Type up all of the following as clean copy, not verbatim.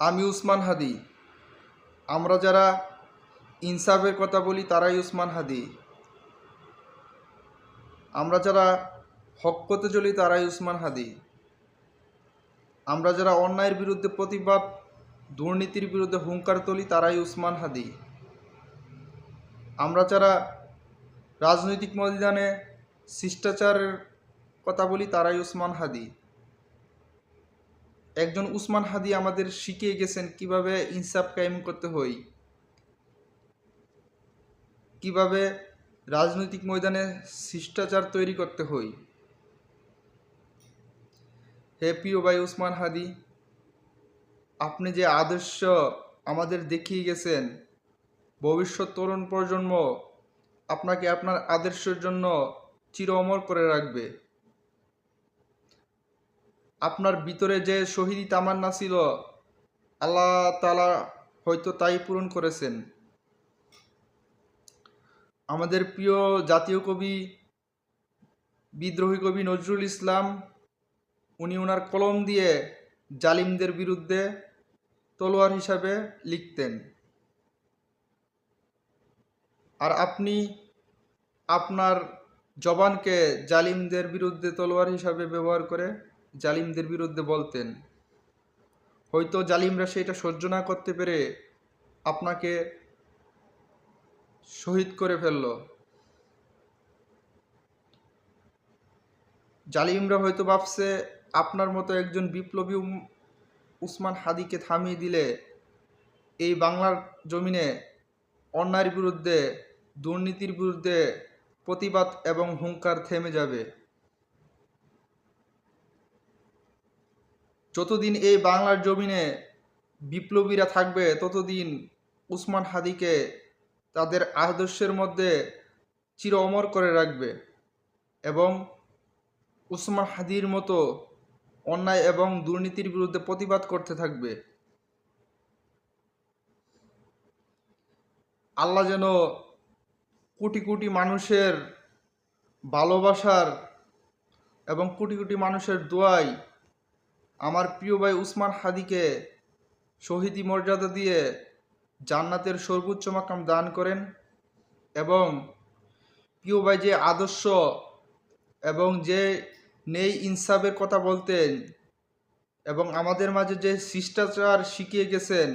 আমি উসমান হাদি। আমরা যারা ইনসাফের কথা বলি তারাই উসমান হাদি। আমরা যারা হক পথে চলি তারাই উসমান হাদি। আমরা যারা অন্যায়ের বিরুদ্ধে প্রতিবাদ, দুর্নীতির বিরুদ্ধে হুঙ্কার তুলি তারাই উসমান হাদি। আমরা যারা রাজনৈতিক ময়দানে শিষ্টাচারের কথা বলি তারাই উসমান হাদি। একজন উসমান হাদি আমাদের শিখিয়ে গেছেন কিভাবে ইনসাফ কায়েম করতে হয়, কিভাবে রাজনৈতিক ময়দানে শিষ্টাচার তৈরি করতে হয়। হে প্রিয় ভাই উসমান হাদি, আপনি যে আদর্শ আমাদের দেখিয়ে গেছেন, ভবিষ্যৎ তরুণ প্রজন্ম আপনাকে আপনার আদর্শের জন্য চির অমর করে রাখবে। আপনার ভিতরে যে শহীদি তামান্না ছিল, আল্লাহ তাআলা হয়তো তাই পূরণ করেছেন। আমাদের প্রিয় জাতীয় কবি, বিদ্রোহী কবি নজরুল ইসলাম, উনি ওনার কলম দিয়ে জালিমদের বিরুদ্ধে তলোয়ার হিসাবে লিখতেন। আর আপনি আপনার জবানকে জালিমদের বিরুদ্ধে তলোয়ার হিসাবে ব্যবহার করে জালিমদের বিরুদ্ধে বলতেন। হয়তো জালিমরা সেটা সহ্য না করতে পেরে আপনাকে শহীদ করে ফেলল। জালিমরা হয়তো ভাবছে আপনার মতো একজন বিপ্লবী উসমান হাদিকে থামিয়ে দিলে এই বাংলার জমিনে অন্যায়ের বিরুদ্ধে, দুর্নীতির বিরুদ্ধে প্রতিবাদ এবং হুঙ্কার থেমে যাবে। যতদিন এই বাংলার জমিনে বিপ্লবীরা থাকবে ততদিন উসমান হাদিকে তাদের আদর্শের মধ্যে চির অমর করে রাখবে এবং উসমান হাদির মতো অন্যায় এবং দুর্নীতির বিরুদ্ধে প্রতিবাদ করতে থাকবে। আল্লাহ যেন কোটি কোটি মানুষের ভালোবাসার এবং কোটি কোটি মানুষের দোয়ায় আমার প্রিয় ভাই উসমান হাদিকে শহীদি মর্যাদা দিয়ে জান্নাতের সর্বোচ্চ মাকাম দান করেন এবং প্রিয় ভাই যে আদর্শ এবং যে নেই ইনসাফের কথা বলতেন এবং আমাদের মাঝে যে শিষ্টাচার শিখিয়ে গেছেন,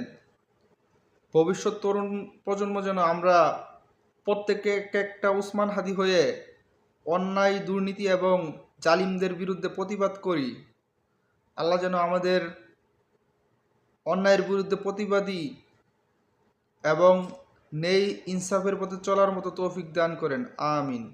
ভবিষ্যৎ তরুণ প্রজন্ম যেন আমরা প্রত্যেকে একটা উসমান হাদি হয়ে অন্যায়, দুর্নীতি এবং জালিমদের বিরুদ্ধে প্রতিবাদ করি। আল্লাহ যেন আমাদের অন্যায়ের বিরুদ্ধে প্রতিবাদী এবং নেই ইনসাফের পথে চলার মতো তৌফিক দান করেন। আমিন।